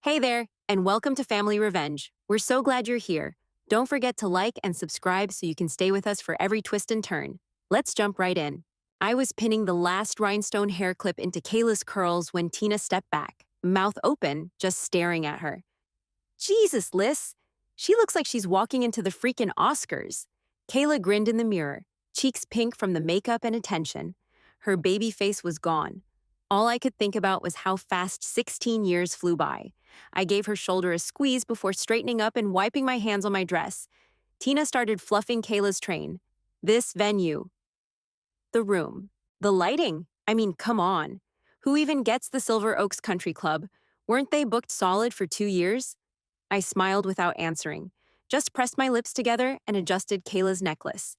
Hey there, and welcome to Family Revenge. We're so glad you're here. Don't forget to like and subscribe so you can stay with us for every twist and turn. Let's jump right in. I was pinning the last rhinestone hair clip into Kayla's curls when Tina stepped back, mouth open, just staring at her. Jesus, Liz, she looks like she's walking into the freaking Oscars. Kayla grinned in the mirror, cheeks pink from the makeup and attention. Her baby face was gone. All I could think about was how fast 16 years flew by. I gave her shoulder a squeeze before straightening up and wiping my hands on my dress. Tina started fluffing Kayla's train. This venue, the room, the lighting. I mean, come on. Who even gets the Silver Oaks Country Club? Weren't they booked solid for 2 years? I smiled without answering, just pressed my lips together and adjusted Kayla's necklace.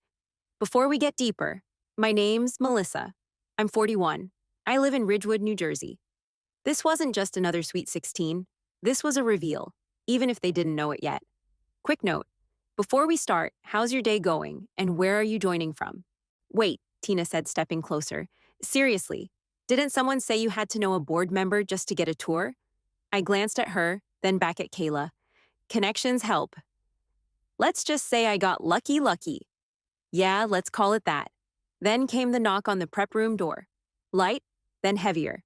Before we get deeper, my name's Melissa. I'm 41. I live in Ridgewood, New Jersey. This wasn't just another Sweet 16. This was a reveal, even if they didn't know it yet. Quick note. Before we start, how's your day going, and where are you joining from? Wait, Tina said, stepping closer. Seriously, didn't someone say you had to know a board member just to get a tour? I glanced at her, then back at Kayla. Connections help. Let's just say I got lucky. Yeah, let's call it that. Then came the knock on the prep room door. Light, then heavier.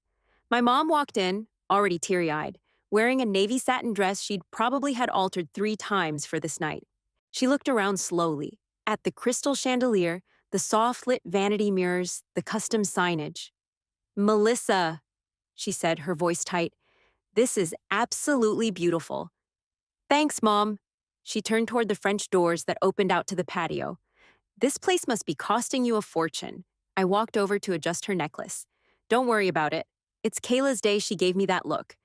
My mom walked in, already teary-eyed, wearing a navy satin dress she'd probably had altered 3 times for this night. She looked around slowly, at the crystal chandelier, the soft-lit vanity mirrors, the custom signage. Melissa, she said, her voice tight, this is absolutely beautiful. Thanks, Mom. She turned toward the French doors that opened out to the patio. This place must be costing you a fortune. I walked over to adjust her necklace. Don't worry about it. It's Kayla's day she gave me that look.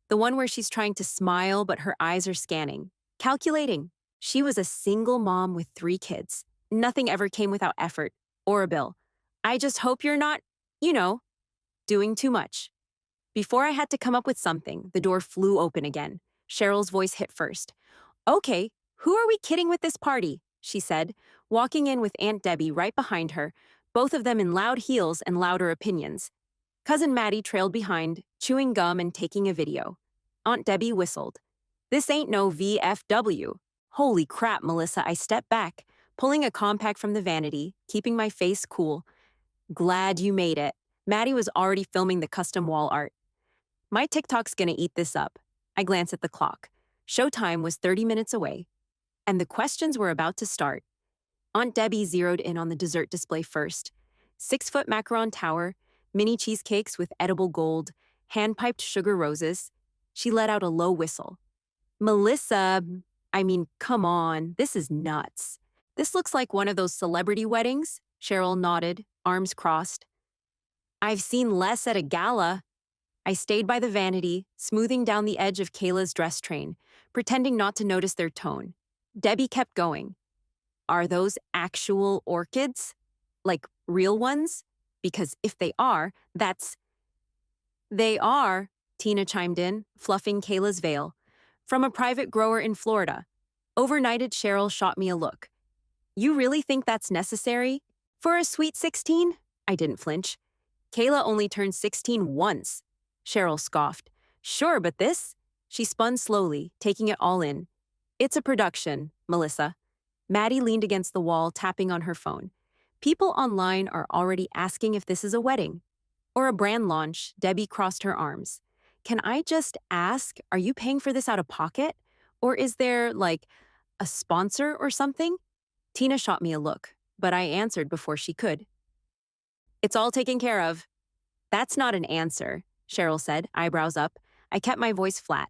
The one where she's trying to smile but her eyes are scanning. Calculating. She was a single mom with 3 kids. Nothing ever came without effort or a bill. I just hope you're not, you know, doing too much. Before I had to come up with something, the door flew open again. Cheryl's voice hit first. Okay, who are we kidding with this party? She said, walking in with Aunt Debbie right behind her, both of them in loud heels and louder opinions. Cousin Maddie trailed behind, chewing gum and taking a video. Aunt Debbie whistled. This ain't no VFW. Holy crap, Melissa, I stepped back, pulling a compact from the vanity, keeping my face cool. Glad you made it. Maddie was already filming the custom wall art. My TikTok's gonna eat this up. I glanced at the clock. Showtime was 30 minutes away, and the questions were about to start. Aunt Debbie zeroed in on the dessert display first. 6-foot macaron tower, mini cheesecakes with edible gold, hand-piped sugar roses. She let out a low whistle. Melissa, I mean, come on, this is nuts. This looks like one of those celebrity weddings. Cheryl nodded, arms crossed. I've seen less at a gala. I stayed by the vanity, smoothing down the edge of Kayla's dress train, pretending not to notice their tone. Debbie kept going. Are those actual orchids? Like real ones? Because if they are, that's... They are, Tina chimed in, fluffing Kayla's veil. From a private grower in Florida. Overnighted Cheryl shot me a look. You really think that's necessary? For a Sweet 16? I didn't flinch. Kayla only turned 16 once. Cheryl scoffed. Sure, but this? She spun slowly, taking it all in. It's a production, Melissa. Maddie leaned against the wall, tapping on her phone. People online are already asking if this is a wedding. Or a brand launch. Debbie crossed her arms. Can I just ask, are you paying for this out of pocket? Or is there, like, a sponsor or something? Tina shot me a look, but I answered before she could. It's all taken care of. That's not an answer, Cheryl said, eyebrows up. I kept my voice flat.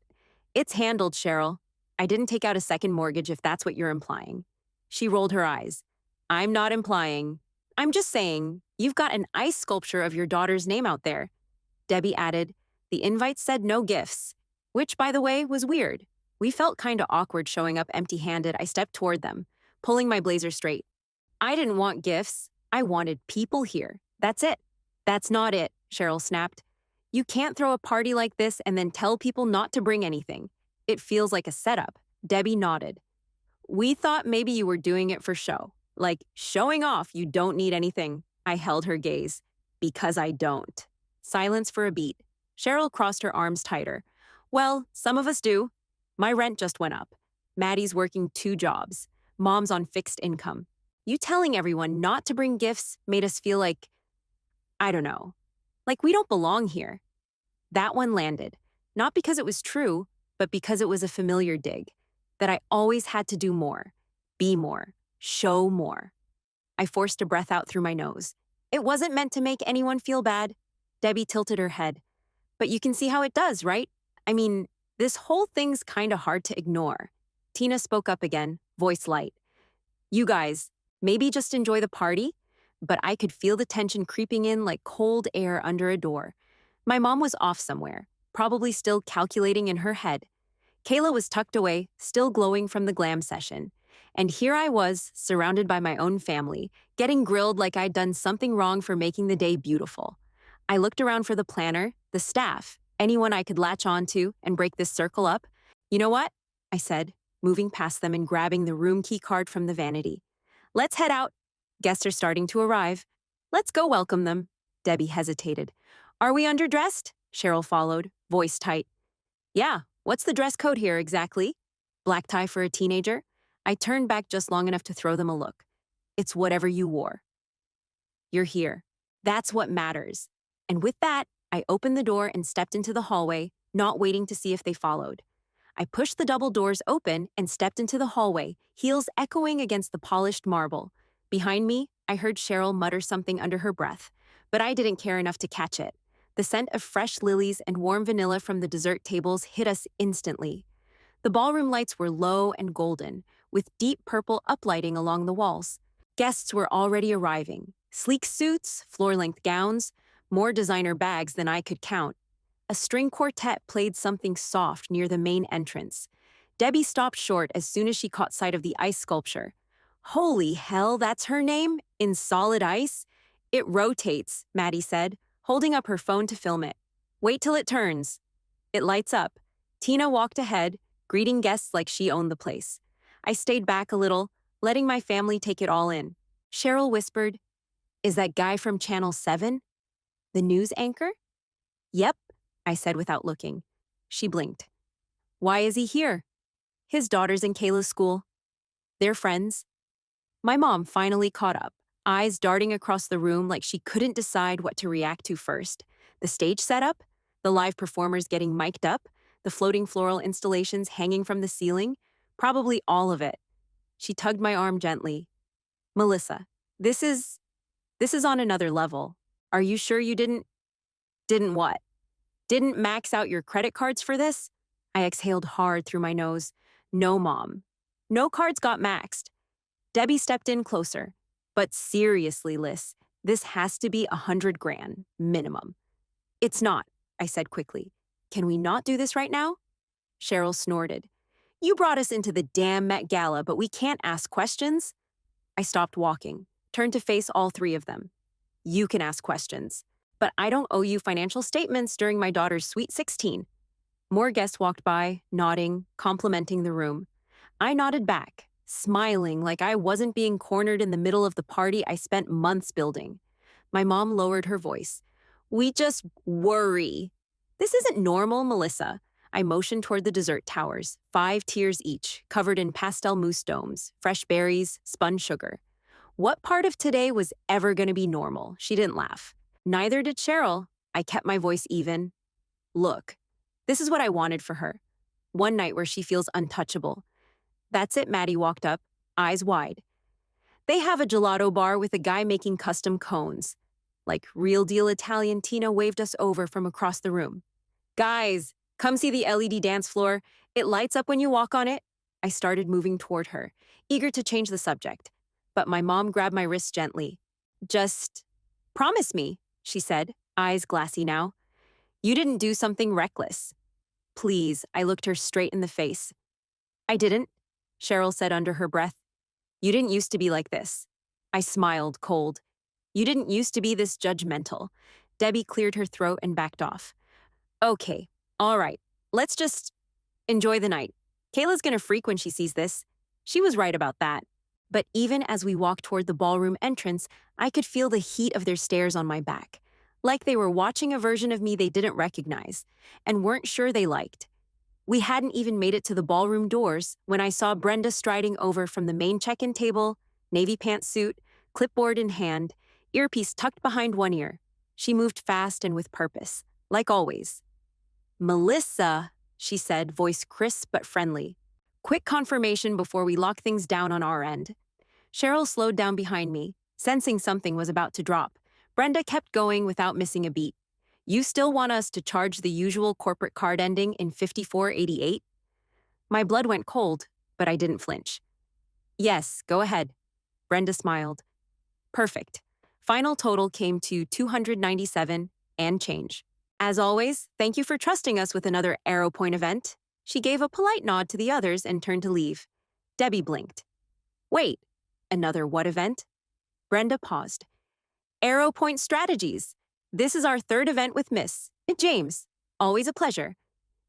It's handled, Cheryl. I didn't take out a second mortgage if that's what you're implying. She rolled her eyes. I'm not implying. I'm just saying, you've got an ice sculpture of your daughter's name out there. Debbie added, the invite said no gifts, which, by the way, was weird. We felt kinda awkward showing up empty-handed. I stepped toward them, pulling my blazer straight. I didn't want gifts. I wanted people here. That's it. That's not it, Cheryl snapped. You can't throw a party like this and then tell people not to bring anything. It feels like a setup. Debbie nodded. We thought maybe you were doing it for show. Like, showing off you don't need anything. I held her gaze. Because I don't. Silence for a beat. Cheryl crossed her arms tighter. Well, some of us do. My rent just went up. Maddie's working 2 jobs. Mom's on fixed income. You telling everyone not to bring gifts made us feel like, I don't know, like we don't belong here. That one landed, not because it was true, but because it was a familiar dig, that I always had to do more, be more, show more. I forced a breath out through my nose. It wasn't meant to make anyone feel bad. Debbie tilted her head. But you can see how it does, right? I mean, this whole thing's kinda hard to ignore. Tina spoke up again, voice light. You guys, maybe just enjoy the party? But I could feel the tension creeping in like cold air under a door. My mom was off somewhere, probably still calculating in her head. Kayla was tucked away, still glowing from the glam session. And here I was, surrounded by my own family, getting grilled like I'd done something wrong for making the day beautiful. I looked around for the planner, the staff, anyone I could latch on to and break this circle up. You know what? I said, moving past them and grabbing the room key card from the vanity. Let's head out. Guests are starting to arrive. Let's go welcome them. Debbie hesitated. Are we underdressed? Cheryl followed, voice tight. Yeah, what's the dress code here exactly? Black tie for a teenager? I turned back just long enough to throw them a look. It's whatever you wore. You're here. That's what matters. And with that, I opened the door and stepped into the hallway, not waiting to see if they followed. I pushed the double doors open and stepped into the hallway, heels echoing against the polished marble. Behind me, I heard Cheryl mutter something under her breath, but I didn't care enough to catch it. The scent of fresh lilies and warm vanilla from the dessert tables hit us instantly. The ballroom lights were low and golden, with deep purple uplighting along the walls. Guests were already arriving. Sleek suits, floor-length gowns, more designer bags than I could count. A string quartet played something soft near the main entrance. Debbie stopped short as soon as she caught sight of the ice sculpture. Holy hell, that's her name? In solid ice? It rotates, Maddie said, holding up her phone to film it. Wait till it turns. It lights up. Tina walked ahead, greeting guests like she owned the place. I stayed back a little, letting my family take it all in. Cheryl whispered, Is that guy from Channel 7? The news anchor? Yep, I said without looking. She blinked. Why is he here? His daughter's in Kayla's school. They're friends. My mom finally caught up, eyes darting across the room like she couldn't decide what to react to first. The stage setup, the live performers getting mic'd up, the floating floral installations hanging from the ceiling, probably all of it. She tugged my arm gently. Melissa, this is on another level. Are you sure you didn't what? Didn't max out your credit cards for this? I exhaled hard through my nose. No, Mom. No cards got maxed. Debbie stepped in closer. But seriously, Liz, this has to be $100 grand, minimum. It's not, I said quickly. Can we not do this right now? Cheryl snorted. You brought us into the damn Met Gala, but we can't ask questions? I stopped walking, turned to face all 3 of them. You can ask questions, but I don't owe you financial statements during my daughter's Sweet 16. More guests walked by, nodding, complimenting the room. I nodded back, smiling like I wasn't being cornered in the middle of the party I spent months building. My mom lowered her voice. We just worry. This isn't normal, Melissa. I motioned toward the dessert towers, 5 tiers each, covered in pastel mousse domes, fresh berries, spun sugar. What part of today was ever going to be normal? She didn't laugh. Neither did Cheryl. I kept my voice even. Look, this is what I wanted for her. One night where she feels untouchable. That's it, Maddie walked up, eyes wide. They have a gelato bar with a guy making custom cones. Like real deal Italian, Tina waved us over from across the room. Guys, come see the LED dance floor. It lights up when you walk on it. I started moving toward her, eager to change the subject. But my mom grabbed my wrist gently. Just promise me, she said, eyes glassy now. You didn't do something reckless. Please, I looked her straight in the face. I didn't, Cheryl said under her breath. You didn't used to be like this. I smiled, cold. You didn't used to be this judgmental. Debbie cleared her throat and backed off. Okay, all right, let's just enjoy the night. Kayla's gonna freak when she sees this. She was right about that. But even as we walked toward the ballroom entrance, I could feel the heat of their stares on my back, like they were watching a version of me they didn't recognize and weren't sure they liked. We hadn't even made it to the ballroom doors when I saw Brenda striding over from the main check-in table, navy pantsuit, clipboard in hand, earpiece tucked behind one ear. She moved fast and with purpose, like always. "Melissa," she said, voice crisp but friendly. "Quick confirmation before we lock things down on our end." Cheryl slowed down behind me, sensing something was about to drop. Brenda kept going without missing a beat. "You still want us to charge the usual corporate card ending in 5488? My blood went cold, but I didn't flinch. "Yes, go ahead." Brenda smiled. "Perfect." Final total came to 297 and change. "As always, thank you for trusting us with another AeroPoint event." She gave a polite nod to the others and turned to leave. Debbie blinked. "Wait, another what event?" Brenda paused. "AeroPoint Strategies. This is our third event with Miss James. Always a pleasure."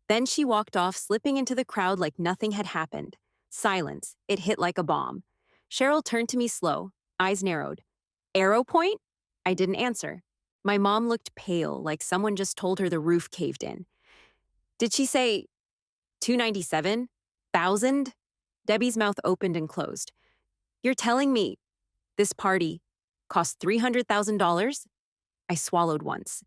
Then she walked off, slipping into the crowd like nothing had happened. Silence. It hit like a bomb. Cheryl turned to me slow, eyes narrowed. "AeroPoint?" I didn't answer. My mom looked pale, like someone just told her the roof caved in. "Did she say 297,000?" Debbie's mouth opened and closed. "You're telling me this party cost $300,000? I swallowed once.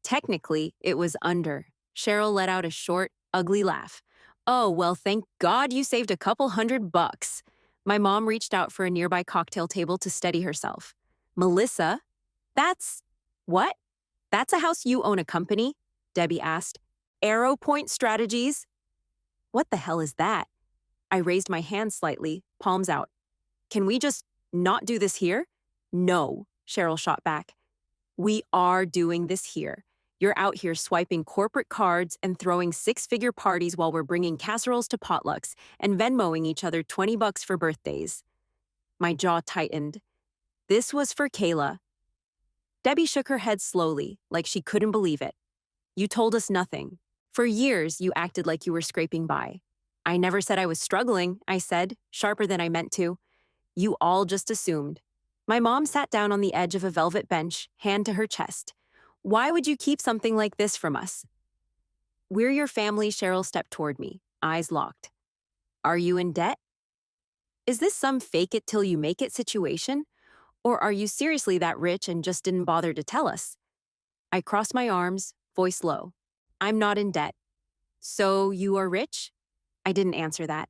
Technically, it was under. Cheryl let out a short, ugly laugh. "Oh, well, thank God you saved a couple $100. My mom reached out for a nearby cocktail table to steady herself. "Melissa, that's what? That's a house you own a company?" Debbie asked. "AeroPoint Strategies?" "What the hell is that?" I raised my hand slightly, palms out. "Can we just not do this here?" "No," Cheryl shot back. "We are doing this here. You're out here swiping corporate cards and throwing six-figure parties while we're bringing casseroles to potlucks and Venmoing each other $20 for birthdays." My jaw tightened. This was for Kayla. Debbie shook her head slowly, like she couldn't believe it. "You told us nothing. For years, you acted like you were scraping by." "I never said I was struggling," I said, sharper than I meant to. "You all just assumed." My mom sat down on the edge of a velvet bench, hand to her chest. "Why would you keep something like this from us?" "We're your family." Cheryl stepped toward me, eyes locked. "Are you in debt? Is this some fake it till you make it situation? Or are you seriously that rich and just didn't bother to tell us?" I crossed my arms, voice low. "I'm not in debt." "So you are rich?" I didn't answer that.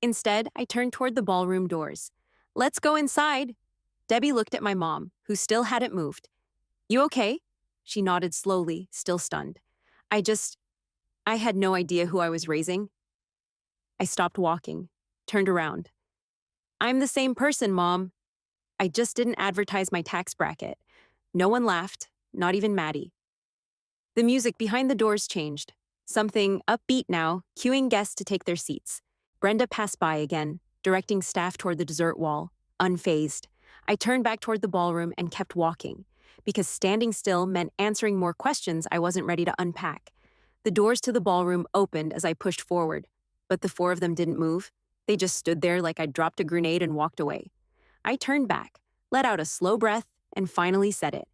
Instead, I turned toward the ballroom doors. "Let's go inside." Debbie looked at my mom, who still hadn't moved. "You okay?" She nodded slowly, still stunned. I had no idea who I was raising." I stopped walking, turned around. "I'm the same person, Mom. I just didn't advertise my tax bracket." No one laughed, not even Maddie. The music behind the doors changed. Something upbeat now, cueing guests to take their seats. Brenda passed by again, directing staff toward the dessert wall, unfazed. I turned back toward the ballroom and kept walking, because standing still meant answering more questions I wasn't ready to unpack. The doors to the ballroom opened as I pushed forward, but the four of them didn't move. They just stood there like I'd dropped a grenade and walked away. I turned back, let out a slow breath, and finally said it.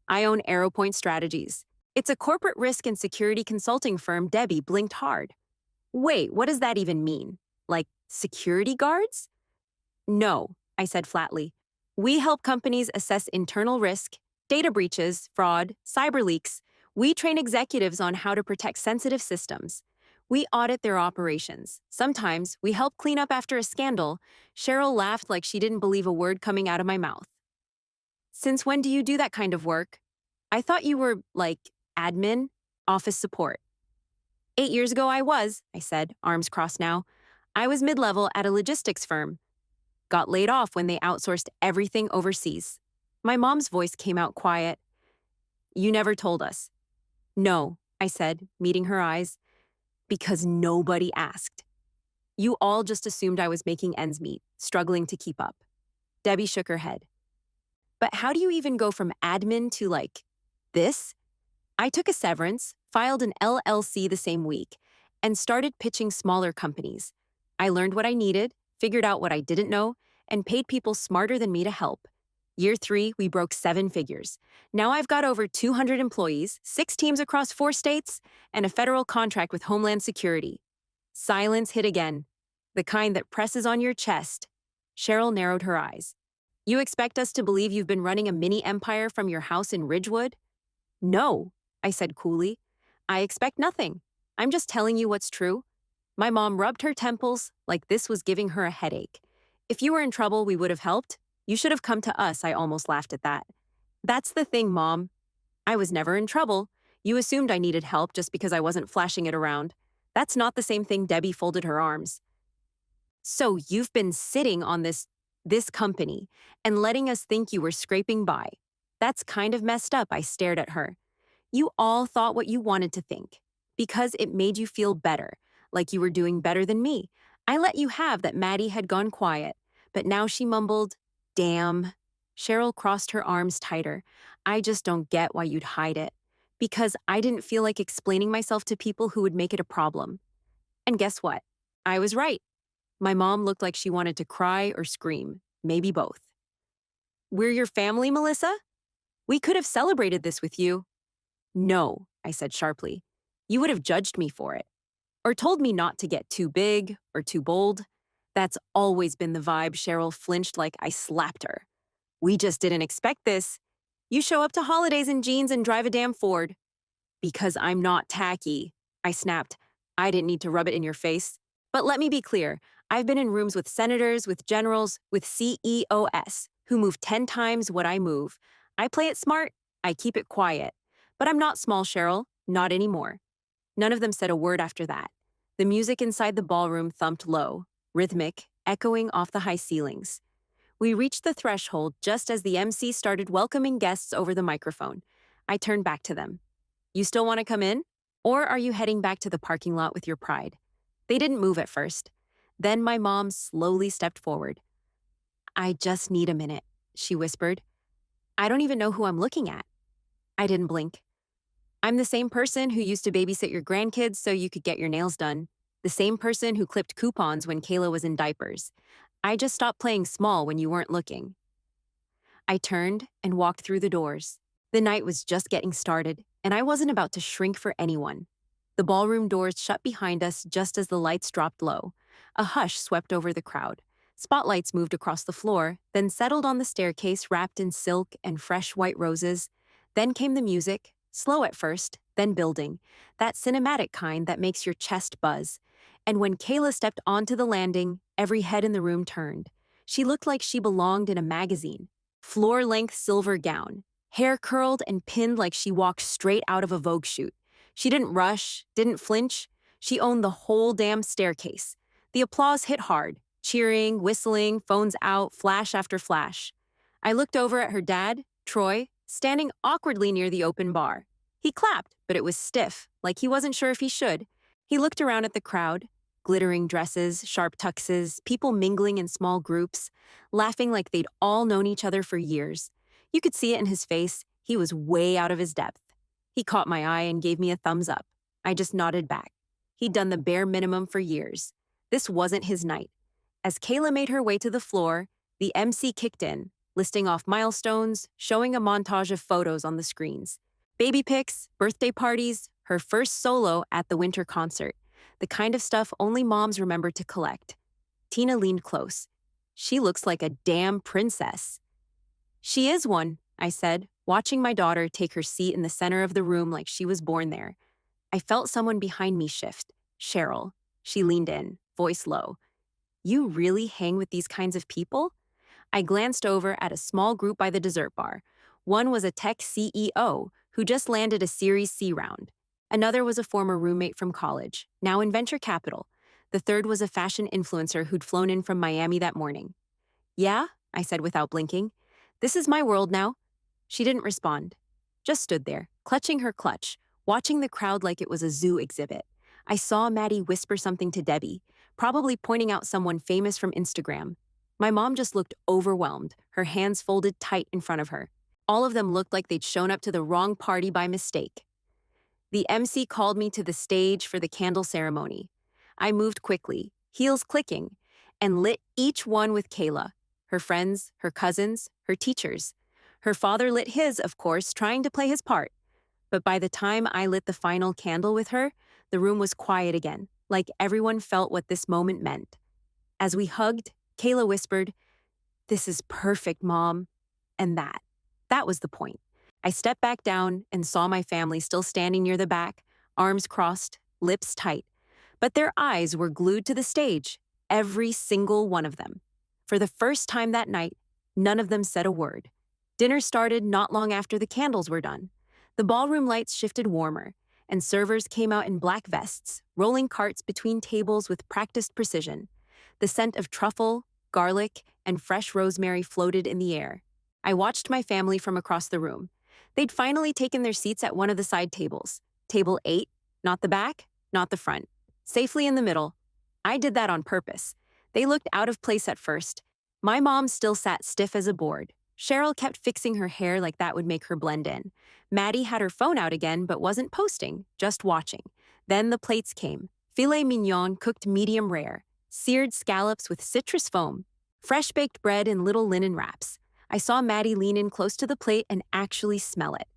"I own AeroPoint Strategies. It's a corporate risk and security consulting firm." Debbie blinked hard. "Wait, what does that even mean? Like, security guards?" "No," I said flatly. "We help companies assess internal risk, data breaches, fraud, cyber leaks. We train executives on how to protect sensitive systems. We audit their operations. Sometimes we help clean up after a scandal." Cheryl laughed like she didn't believe a word coming out of my mouth. "Since when do you do that kind of work? I thought you were, like, admin, office support." 8 years ago I was," I said, arms crossed now. "I was mid-level at a logistics firm. Got laid off when they outsourced everything overseas." My mom's voice came out quiet. "You never told us." "No," I said, meeting her eyes. "Because nobody asked. You all just assumed I was making ends meet, struggling to keep up." Debbie shook her head. "But how do you even go from admin to, like, this?" I took a severance, filed an LLC the same week, and started pitching smaller companies. I learned what I needed, figured out what I didn't know, and paid people smarter than me to help. Year 3, we broke 7 figures. Now I've got over 200 employees, 6 teams across 4 states, and a federal contract with Homeland Security. Silence hit again, the kind that presses on your chest. Cheryl narrowed her eyes. You expect us to believe you've been running a mini empire from your house in Ridgewood? No, I said coolly. I expect nothing. I'm just telling you what's true. My mom rubbed her temples like this was giving her a headache. If you were in trouble, we would have helped. You should have come to us, I almost laughed at that. That's the thing, Mom. I was never in trouble. You assumed I needed help just because I wasn't flashing it around. That's not the same thing. Debbie folded her arms. So you've been sitting on this company and letting us think you were scraping by. That's kind of messed up, I stared at her. You all thought what you wanted to think. Because it made you feel better, like you were doing better than me. I let you have that Maddie had gone quiet, but now she mumbled, damn. Cheryl crossed her arms tighter. I just don't get why you'd hide it. Because I didn't feel like explaining myself to people who would make it a problem. And guess what? I was right. My mom looked like she wanted to cry or scream, maybe both. We're your family, Melissa? We could have celebrated this with you. No, I said sharply. You would have judged me for it. Or told me not to get too big or too bold. That's always been the vibe. Cheryl flinched like I slapped her. We just didn't expect this. You show up to holidays in jeans and drive a damn Ford. Because I'm not tacky, I snapped. I didn't need to rub it in your face. But let me be clear. I've been in rooms with senators, with generals, with CEOs, who move 10 times what I move. I play it smart. I keep it quiet. But I'm not small, Cheryl. Not anymore. None of them said a word after that. The music inside the ballroom thumped low, rhythmic, echoing off the high ceilings. We reached the threshold just as the MC started welcoming guests over the microphone. I turned back to them. You still want to come in? Or are you heading back to the parking lot with your pride? They didn't move at first. Then my mom slowly stepped forward. I just need a minute, she whispered. I don't even know who I'm looking at. I didn't blink. I'm the same person who used to babysit your grandkids so you could get your nails done. The same person who clipped coupons when Kayla was in diapers. I just stopped playing small when you weren't looking. I turned and walked through the doors. The night was just getting started, and I wasn't about to shrink for anyone. The ballroom doors shut behind us just as the lights dropped low. A hush swept over the crowd. Spotlights moved across the floor, then settled on the staircase wrapped in silk and fresh white roses. Then came the music, slow at first, then building, that cinematic kind that makes your chest buzz. And when Kayla stepped onto the landing, every head in the room turned. She looked like she belonged in a magazine. Floor-length silver gown, hair curled and pinned like she walked straight out of a Vogue shoot. She didn't rush, didn't flinch. She owned the whole damn staircase. The applause hit hard, cheering, whistling, phones out, flash after flash. I looked over at her dad, Troy, standing awkwardly near the open bar. He clapped, but it was stiff, like he wasn't sure if he should. He looked around at the crowd, glittering dresses, sharp tuxes, people mingling in small groups, laughing like they'd all known each other for years. You could see it in his face. He was way out of his depth. He caught my eye and gave me a thumbs up. I just nodded back. He'd done the bare minimum for years. This wasn't his night. As Kayla made her way to the floor, the MC kicked in, listing off milestones, showing a montage of photos on the screens. Baby pics, birthday parties, her first solo at the winter concert. The kind of stuff only moms remember to collect. Tina leaned close. She looks like a damn princess. She is one, I said, watching my daughter take her seat in the center of the room like she was born there. I felt someone behind me shift. Cheryl. She leaned in, voice low. You really hang with these kinds of people? I glanced over at a small group by the dessert bar. One was a tech CEO who just landed a Series C round. Another was a former roommate from college, now in venture capital. The third was a fashion influencer who'd flown in from Miami that morning. Yeah, I said without blinking. This is my world now. She didn't respond. Just stood there, clutching her clutch, watching the crowd like it was a zoo exhibit. I saw Maddie whisper something to Debbie, probably pointing out someone famous from Instagram. My mom just looked overwhelmed, her hands folded tight in front of her. All of them looked like they'd shown up to the wrong party by mistake. The MC called me to the stage for the candle ceremony. I moved quickly, heels clicking, and lit each one with Kayla, her friends, her cousins, her teachers. Her father lit his, of course, trying to play his part. But by the time I lit the final candle with her, the room was quiet again. like everyone felt what this moment meant. As we hugged, Kayla whispered, "This is perfect, Mom." And that was the point. I stepped back down and saw my family still standing near the back, arms crossed, lips tight. But their eyes were glued to the stage, every single one of them. For the first time that night, none of them said a word. Dinner started not long after the candles were done. The ballroom lights shifted warmer, and servers came out in black vests, rolling carts between tables with practiced precision. The scent of truffle, garlic, and fresh rosemary floated in the air. I watched my family from across the room. They'd finally taken their seats at one of the side tables. Table 8, not the back, not the front. Safely in the middle. I did that on purpose. They looked out of place at first. My mom still sat stiff as a board. Cheryl kept fixing her hair like that would make her blend in. Maddie had her phone out again but wasn't posting, just watching. Then the plates came. Filet mignon cooked medium rare, seared scallops with citrus foam, fresh baked bread in little linen wraps. I saw Maddie lean in close to the plate and actually smell it.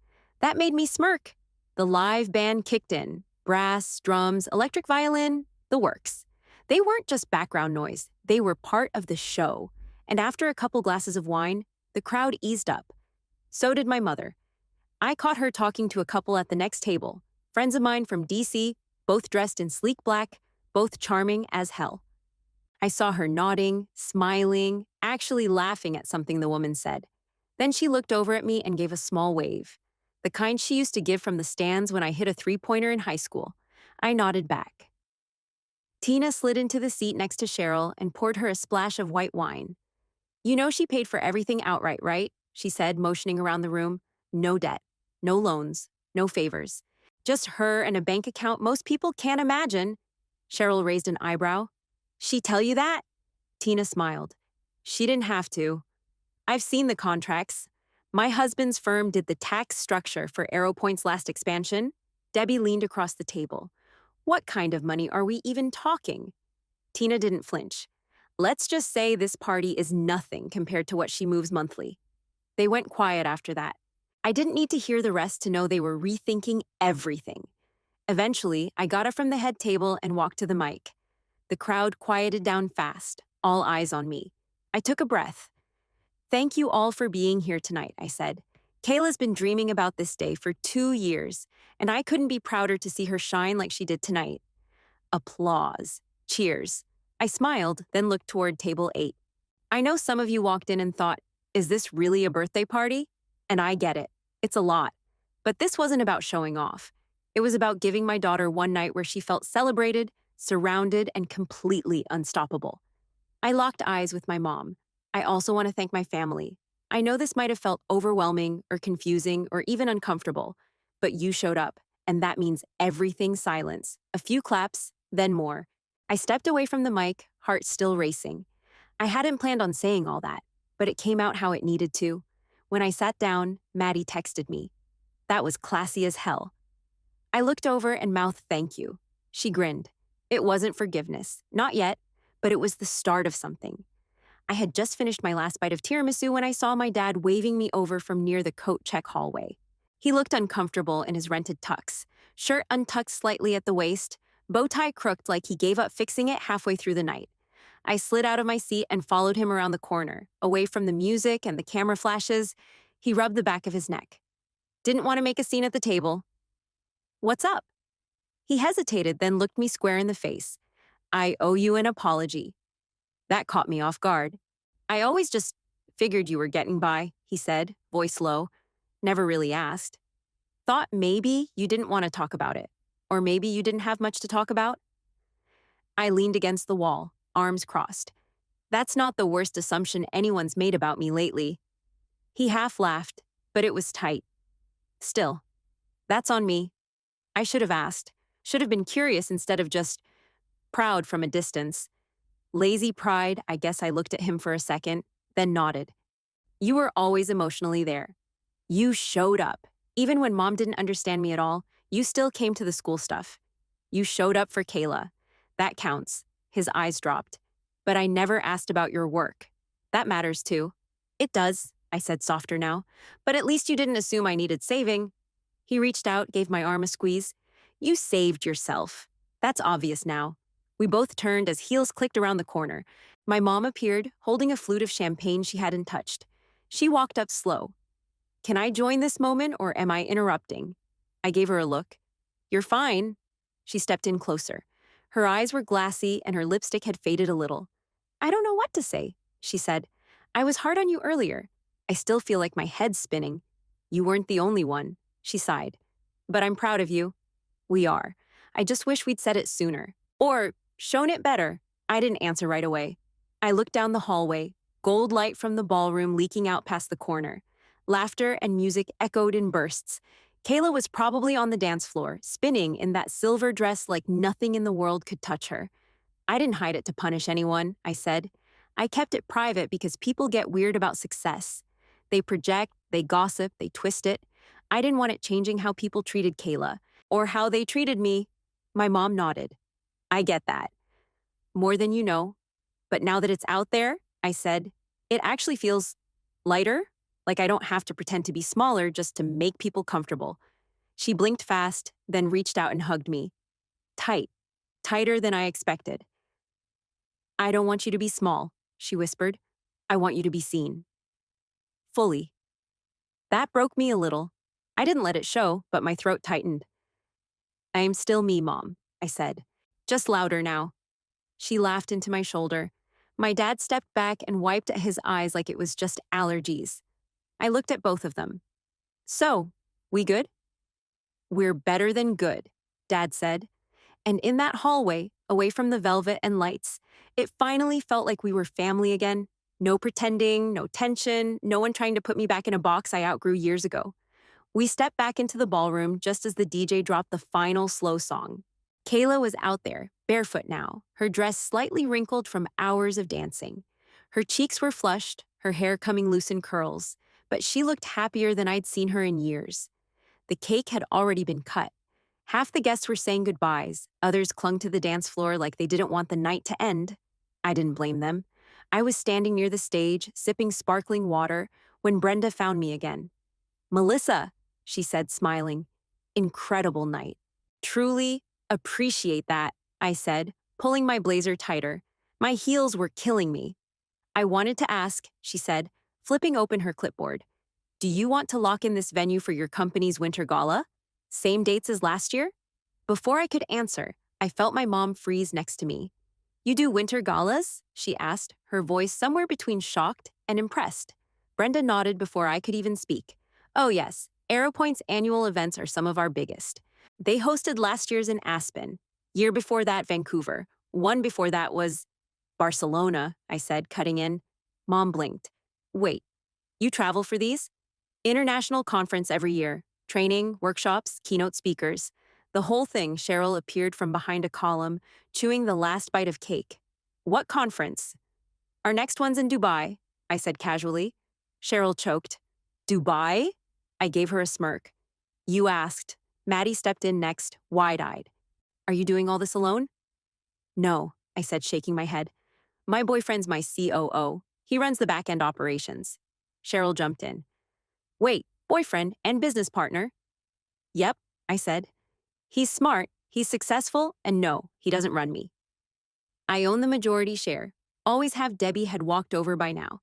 That made me smirk. The live band kicked in. Brass, drums, electric violin, the works. They weren't just background noise, they were part of the show. And after a couple glasses of wine, the crowd eased up. So did my mother. I caught her talking to a couple at the next table, friends of mine from DC, both dressed in sleek black, both charming as hell. I saw her nodding, smiling, actually laughing at something the woman said. Then she looked over at me and gave a small wave, the kind she used to give from the stands when I hit a three-pointer in high school. I nodded back. Tina slid into the seat next to Cheryl and poured her a splash of white wine. "You know she paid for everything outright, right?" she said, motioning around the room. "No debt, no loans, no favors. Just her and a bank account most people can't imagine." Cheryl raised an eyebrow. "She tell you that?" Tina smiled. "She didn't have to. I've seen the contracts. My husband's firm did the tax structure for AeroPoint's last expansion." Debbie leaned across the table. "What kind of money are we even talking?" Tina didn't flinch. "Let's just say this party is nothing compared to what she moves monthly." They went quiet after that. I didn't need to hear the rest to know they were rethinking everything. Eventually, I got up from the head table and walked to the mic. The crowd quieted down fast, all eyes on me. I took a breath. "Thank you all for being here tonight," I said. "Kayla's been dreaming about this day for 2 years, and I couldn't be prouder to see her shine like she did tonight." Applause. Cheers. I smiled, then looked toward table 8. "I know some of you walked in and thought, is this really a birthday party? And I get it. It's a lot. But this wasn't about showing off. It was about giving my daughter one night where she felt celebrated, surrounded, and completely unstoppable." I locked eyes with my mom. "I also want to thank my family. I know this might have felt overwhelming or confusing or even uncomfortable, but you showed up, and that means everything." Silence. A few claps, then more. I stepped away from the mic, heart still racing. I hadn't planned on saying all that, but it came out how it needed to. When I sat down, Maddie texted me. That was classy as hell. I looked over and mouthed thank you. She grinned. It wasn't forgiveness, not yet, but it was the start of something. I had just finished my last bite of tiramisu when I saw my dad waving me over from near the coat check hallway. He looked uncomfortable in his rented tux, shirt untucked slightly at the waist, bow tie crooked like he gave up fixing it halfway through the night. I slid out of my seat and followed him around the corner, away from the music and the camera flashes. He rubbed the back of his neck. "Didn't want to make a scene at the table." "What's up?" He hesitated, then looked me square in the face. "I owe you an apology." That caught me off guard. "I always just figured you were getting by," he said, voice low. "Never really asked. Thought maybe you didn't want to talk about it. Or maybe you didn't have much to talk about." I leaned against the wall, arms crossed. "That's not the worst assumption anyone's made about me lately." He half laughed, but it was tight. "Still, that's on me. I should have asked. Should have been curious instead of just proud from a distance." Lazy pride, I guess. I looked at him for a second, then nodded. "You were always emotionally there. You showed up. Even when Mom didn't understand me at all, you still came to the school stuff. You showed up for Kayla. That counts." His eyes dropped. "But I never asked about your work. That matters too." "It does," I said, softer now. "But at least you didn't assume I needed saving." He reached out, gave my arm a squeeze. "You saved yourself. That's obvious now. We both turned as heels clicked around the corner. My mom appeared, holding a flute of champagne she hadn't touched. She walked up slow. Can I join this moment or am I interrupting? I gave her a look. You're fine. She stepped in closer. Her eyes were glassy and her lipstick had faded a little. I don't know what to say, she said. I was hard on you earlier. I still feel like my head's spinning. You weren't the only one, she sighed. But I'm proud of you. We are. I just wish we'd said it sooner. Or shown it better. I didn't answer right away. I looked down the hallway, gold light from the ballroom leaking out past the corner. Laughter and music echoed in bursts. Kayla was probably on the dance floor, spinning in that silver dress like nothing in the world could touch her. I didn't hide it to punish anyone, I said. I kept it private because people get weird about success. They project, they gossip, they twist it. I didn't want it changing how people treated Kayla, or how they treated me. My mom nodded. I get that. More than you know. But now that it's out there, I said, it actually feels lighter, like I don't have to pretend to be smaller just to make people comfortable. She blinked fast, then reached out and hugged me. Tight, tighter than I expected. I don't want you to be small, she whispered. I want you to be seen. Fully. That broke me a little. I didn't let it show, but my throat tightened. I am still me, Mom, I said. Just louder now. She laughed into my shoulder. My dad stepped back and wiped at his eyes like it was just allergies. I looked at both of them. So, we good? We're better than good, Dad said. And in that hallway, away from the velvet and lights, it finally felt like we were family again. No pretending, no tension, no one trying to put me back in a box I outgrew years ago. We stepped back into the ballroom just as the DJ dropped the final slow song. Kayla was out there, barefoot now, her dress slightly wrinkled from hours of dancing. Her cheeks were flushed, her hair coming loose in curls, but she looked happier than I'd seen her in years. The cake had already been cut. Half the guests were saying goodbyes, others clung to the dance floor like they didn't want the night to end. I didn't blame them. I was standing near the stage, sipping sparkling water, when Brenda found me again. Melissa, she said, smiling. Incredible night. Truly appreciate that, I said, pulling my blazer tighter. My heels were killing me. I wanted to ask, she said, flipping open her clipboard. Do you want to lock in this venue for your company's winter gala? Same dates as last year? Before I could answer, I felt my mom freeze next to me. You do winter galas? She asked, her voice somewhere between shocked and impressed. Brenda nodded before I could even speak. Oh yes, AeroPoint's annual events are some of our biggest. They hosted last year's in Aspen. Year before that, Vancouver. One before that was Barcelona, I said, cutting in. Mom blinked. Wait, you travel for these? International conference every year. Training, workshops, keynote speakers. The whole thing, Cheryl appeared from behind a column, chewing the last bite of cake. What conference? Our next one's in Dubai, I said casually. Cheryl choked. Dubai? I gave her a smirk. You asked. Maddie stepped in next, wide-eyed. Are you doing all this alone? No, I said, shaking my head. My boyfriend's my COO. He runs the back-end operations. Cheryl jumped in. Wait, boyfriend and business partner? Yep, I said. He's smart, he's successful, and no, he doesn't run me. I own the majority share. Always have. Debbie had walked over by now.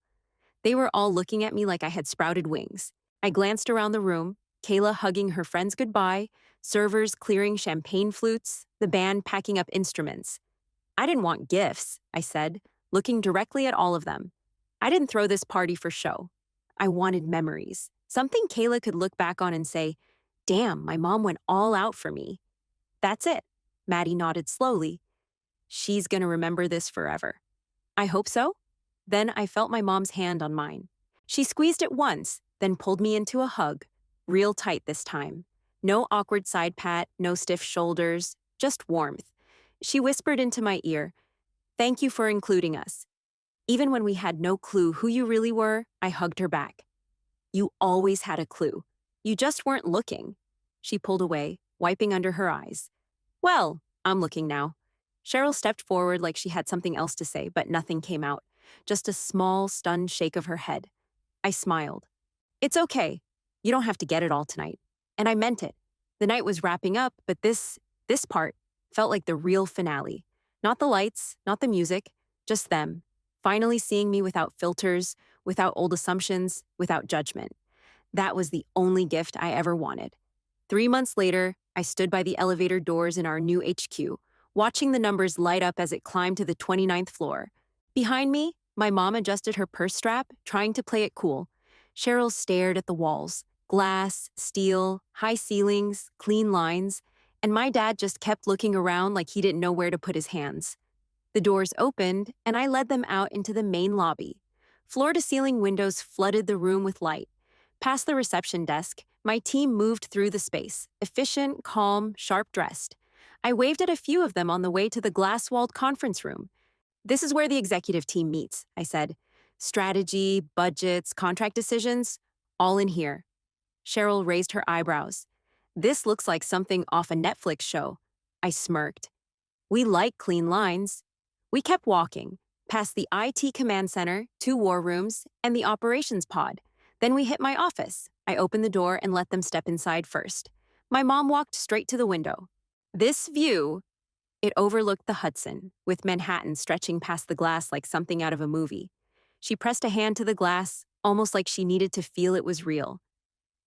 They were all looking at me like I had sprouted wings. I glanced around the room, Kayla hugging her friends goodbye, servers clearing champagne flutes, the band packing up instruments. I didn't want gifts, I said, looking directly at all of them. I didn't throw this party for show. I wanted memories, something Kayla could look back on and say, damn, my mom went all out for me. That's it, Maddie nodded slowly. She's gonna remember this forever. I hope so. Then I felt my mom's hand on mine. She squeezed it once, then pulled me into a hug, real tight this time. No awkward side pat, no stiff shoulders, just warmth. She whispered into my ear, thank you for including us. Even when we had no clue who you really were, I hugged her back. You always had a clue. You just weren't looking. She pulled away, wiping under her eyes. Well, I'm looking now. Cheryl stepped forward like she had something else to say, but nothing came out. Just a small, stunned shake of her head. I smiled. It's okay. You don't have to get it all tonight. And I meant it. The night was wrapping up, but this part felt like the real finale. Not the lights, not the music, just them, finally seeing me without filters, without old assumptions, without judgment. That was the only gift I ever wanted. 3 months later, I stood by the elevator doors in our new HQ, watching the numbers light up as it climbed to the 29th floor. Behind me, my mom adjusted her purse strap, trying to play it cool. Cheryl stared at the walls: glass, steel, high ceilings, clean lines, and my dad just kept looking around like he didn't know where to put his hands. The doors opened, and I led them out into the main lobby. Floor-to-ceiling windows flooded the room with light. Past the reception desk, my team moved through the space, efficient, calm, sharp-dressed. I waved at a few of them on the way to the glass-walled conference room. "This is where the executive team meets," I said. "Strategy, budgets, contract decisions, all in here." Cheryl raised her eyebrows. "This looks like something off a Netflix show." I smirked. "We like clean lines." We kept walking, past the IT command center, 2 war rooms, and the operations pod. Then we hit my office. I opened the door and let them step inside first. My mom walked straight to the window. This view, it overlooked the Hudson, with Manhattan stretching past the glass like something out of a movie. She pressed a hand to the glass, almost like she needed to feel it was real.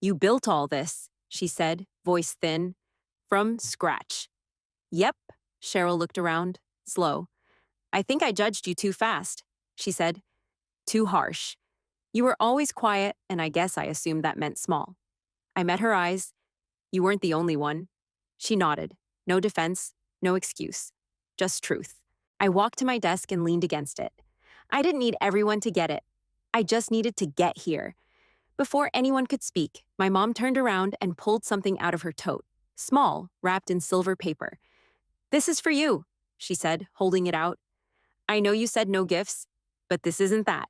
"You built all this," she said, voice thin. "From scratch." "Yep." Cheryl looked around, slow. "I think I judged you too fast," she said. "Too harsh. You were always quiet, and I guess I assumed that meant small." I met her eyes. "You weren't the only one." She nodded. No defense, no excuse. Just truth. I walked to my desk and leaned against it. I didn't need everyone to get it. I just needed to get here. Before anyone could speak, my mom turned around and pulled something out of her tote, small, wrapped in silver paper. "This is for you," she said, holding it out. "I know you said no gifts, but this isn't that."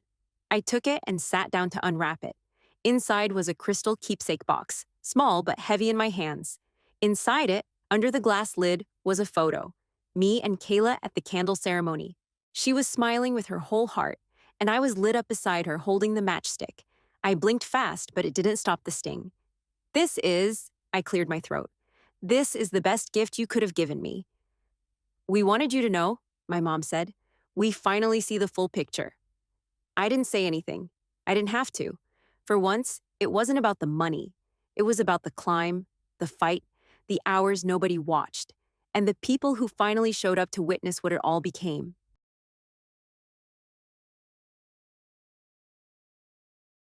I took it and sat down to unwrap it. Inside was a crystal keepsake box, small but heavy in my hands. Inside it, under the glass lid, was a photo. Me and Kayla at the candle ceremony. She was smiling with her whole heart, and I was lit up beside her holding the matchstick. I blinked fast, but it didn't stop the sting. I cleared my throat. "This is the best gift you could have given me." "We wanted you to know," my mom said. "We finally see the full picture." I didn't say anything. I didn't have to. For once, it wasn't about the money. It was about the climb, the fight, the hours nobody watched, and the people who finally showed up to witness what it all became.